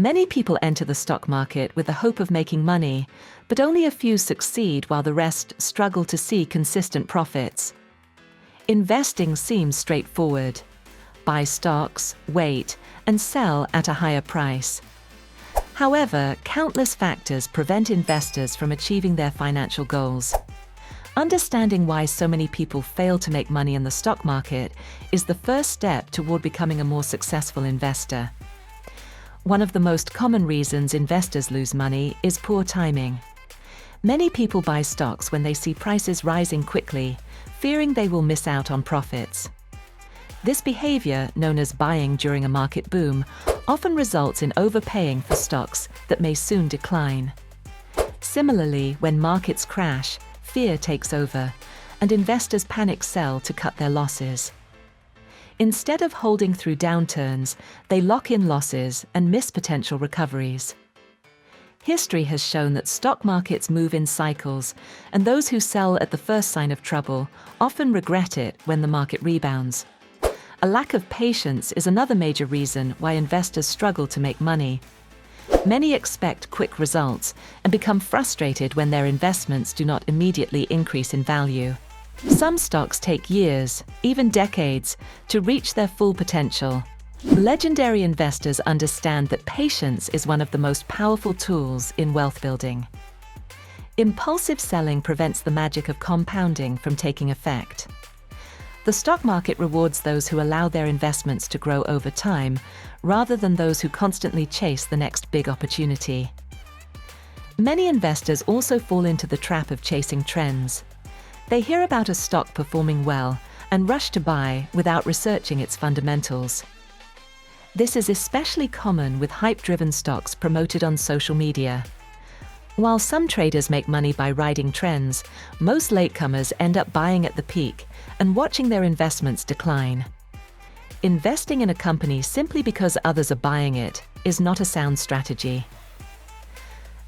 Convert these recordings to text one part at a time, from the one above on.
Many people enter the stock market with the hope of making money, but only a few succeed while the rest struggle to see consistent profits. Investing seems straightforward. Buy stocks, wait, and sell at a higher price. However, countless factors prevent investors from achieving their financial goals. Understanding why so many people fail to make money in the stock market is the first step toward becoming a more successful investor. One of the most common reasons investors lose money is poor timing. Many people buy stocks when they see prices rising quickly, fearing they will miss out on profits. This behavior, known as buying during a market boom, often results in overpaying for stocks that may soon decline. Similarly, when markets crash, fear takes over, and investors panic sell to cut their losses. Instead of holding through downturns, they lock in losses and miss potential recoveries. History has shown that stock markets move in cycles, and those who sell at the first sign of trouble often regret it when the market rebounds. A lack of patience is another major reason why investors struggle to make money. Many expect quick results and become frustrated when their investments do not immediately increase in value. Some stocks take years, even decades, to reach their full potential. Legendary investors understand that patience is one of the most powerful tools in wealth building. Impulsive selling prevents the magic of compounding from taking effect. The stock market rewards those who allow their investments to grow over time, rather than those who constantly chase the next big opportunity. Many investors also fall into the trap of chasing trends. They hear about a stock performing well and rush to buy without researching its fundamentals. This is especially common with hype-driven stocks promoted on social media. While some traders make money by riding trends, most latecomers end up buying at the peak and watching their investments decline. Investing in a company simply because others are buying it is not a sound strategy.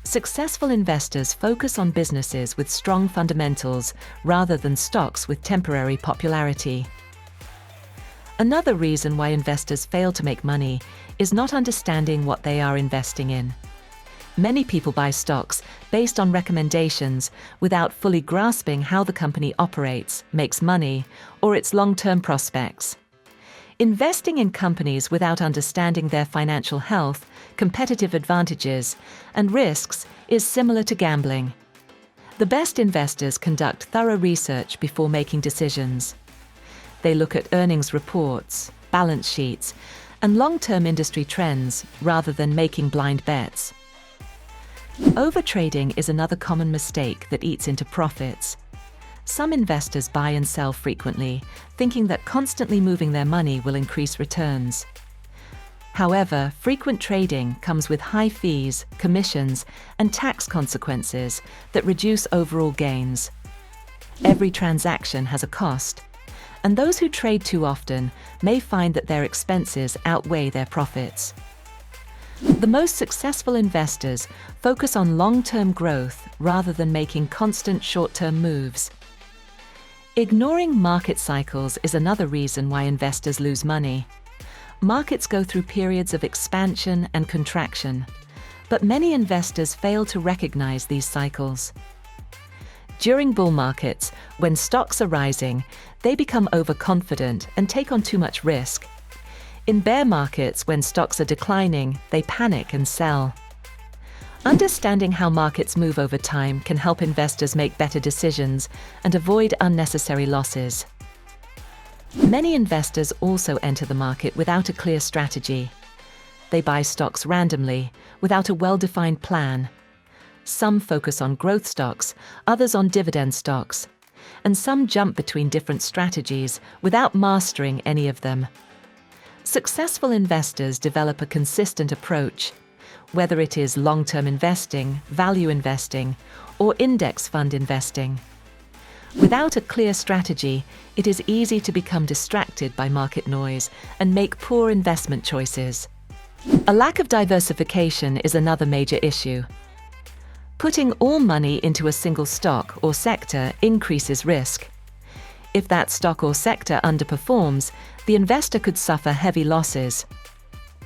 Successful investors focus on businesses with strong fundamentals rather than stocks with temporary popularity. Another reason why investors fail to make money is not understanding what they are investing in. Many people buy stocks based on recommendations without fully grasping how the company operates, makes money, or its long-term prospects. Investing in companies without understanding their financial health, competitive advantages, and risks is similar to gambling. The best investors conduct thorough research before making decisions. They look at earnings reports, balance sheets, and long-term industry trends rather than making blind bets. Overtrading is another common mistake that eats into profits. Some investors buy and sell frequently, thinking that constantly moving their money will increase returns. However, frequent trading comes with high fees, commissions, and tax consequences that reduce overall gains. Every transaction has a cost, and those who trade too often may find that their expenses outweigh their profits. The most successful investors focus on long-term growth rather than making constant short-term moves. Ignoring market cycles is another reason why investors lose money. Markets go through periods of expansion and contraction, but many investors fail to recognize these cycles. During bull markets, when stocks are rising, they become overconfident and take on too much risk. In bear markets, when stocks are declining, they panic and sell. Understanding how markets move over time can help investors make better decisions and avoid unnecessary losses. Many investors also enter the market without a clear strategy. They buy stocks randomly, without a well-defined plan. Some focus on growth stocks, others on dividend stocks, and some jump between different strategies without mastering any of them. Successful investors develop a consistent approach, whether it is long-term investing, value investing, or index fund investing. Without a clear strategy, it is easy to become distracted by market noise and make poor investment choices. A lack of diversification is another major issue. Putting all money into a single stock or sector increases risk. If that stock or sector underperforms, the investor could suffer heavy losses.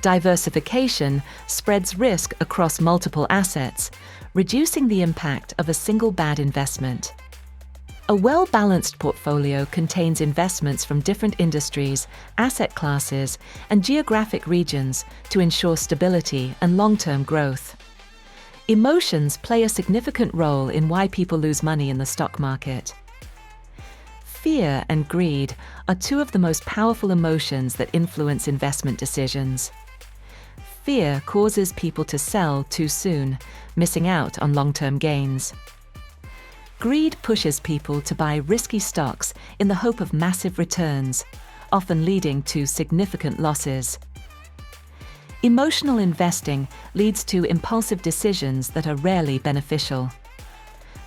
Diversification spreads risk across multiple assets, reducing the impact of a single bad investment. A well-balanced portfolio contains investments from different industries, asset classes, and geographic regions to ensure stability and long-term growth. Emotions play a significant role in why people lose money in the stock market. Fear and greed are two of the most powerful emotions that influence investment decisions. Fear causes people to sell too soon, missing out on long-term gains. Greed pushes people to buy risky stocks in the hope of massive returns, often leading to significant losses. Emotional investing leads to impulsive decisions that are rarely beneficial.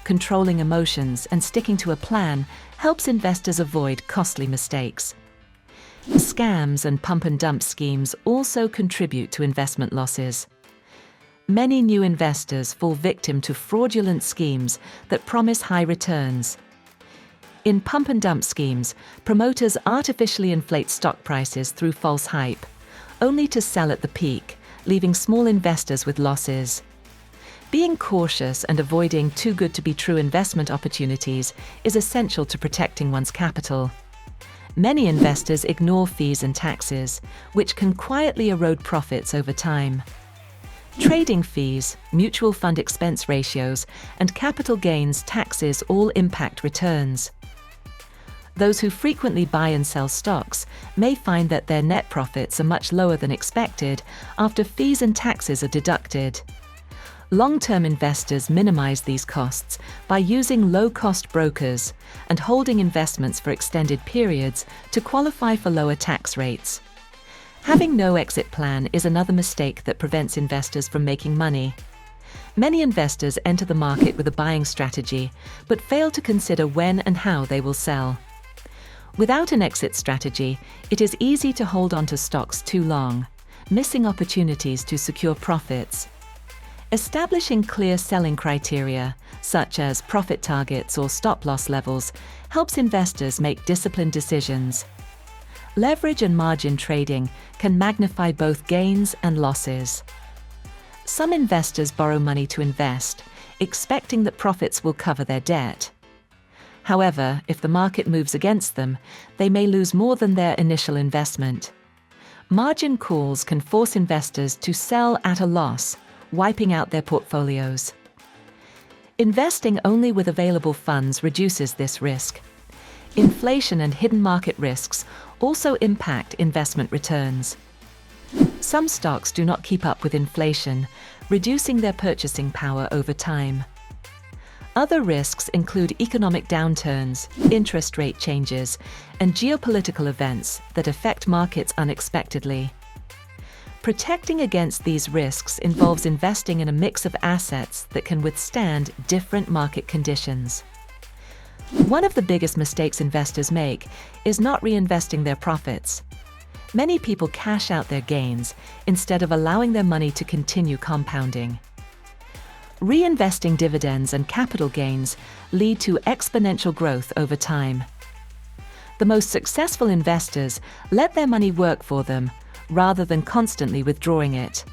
Controlling emotions and sticking to a plan helps investors avoid costly mistakes. Scams and pump-and-dump schemes also contribute to investment losses. Many new investors fall victim to fraudulent schemes that promise high returns. In pump-and-dump schemes, promoters artificially inflate stock prices through false hype, only to sell at the peak, leaving small investors with losses. Being cautious and avoiding too-good-to-be-true investment opportunities is essential to protecting one's capital. Many investors ignore fees and taxes, which can quietly erode profits over time. Trading fees, mutual fund expense ratios, and capital gains taxes all impact returns. Those who frequently buy and sell stocks may find that their net profits are much lower than expected after fees and taxes are deducted. Long-term investors minimize these costs by using low-cost brokers and holding investments for extended periods to qualify for lower tax rates. Having no exit plan is another mistake that prevents investors from making money. Many investors enter the market with a buying strategy, but fail to consider when and how they will sell. Without an exit strategy, it is easy to hold on to stocks too long, missing opportunities to secure profits. Establishing clear selling criteria, such as profit targets or stop-loss levels, helps investors make disciplined decisions. Leverage and margin trading can magnify both gains and losses. Some investors borrow money to invest, expecting that profits will cover their debt. However, if the market moves against them, they may lose more than their initial investment. Margin calls can force investors to sell at a loss, wiping out their portfolios. Investing only with available funds reduces this risk. Inflation and hidden market risks also impact investment returns. Some stocks do not keep up with inflation, reducing their purchasing power over time. Other risks include economic downturns, interest rate changes, and geopolitical events that affect markets unexpectedly. Protecting against these risks involves investing in a mix of assets that can withstand different market conditions. One of the biggest mistakes investors make is not reinvesting their profits. Many people cash out their gains instead of allowing their money to continue compounding. Reinvesting dividends and capital gains lead to exponential growth over time. The most successful investors let their money work for them rather than constantly withdrawing it.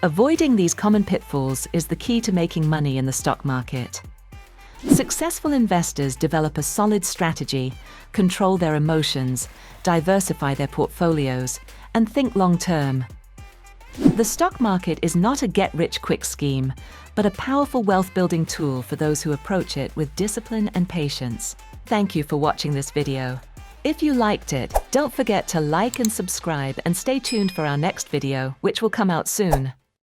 Avoiding these common pitfalls is the key to making money in the stock market. Successful investors develop a solid strategy, control their emotions, diversify their portfolios, and think long-term. The stock market is not a get-rich-quick scheme, but a powerful wealth-building tool for those who approach it with discipline and patience. Thank you for watching this video. If you liked it, don't forget to like and subscribe and stay tuned for our next video, which will come out soon.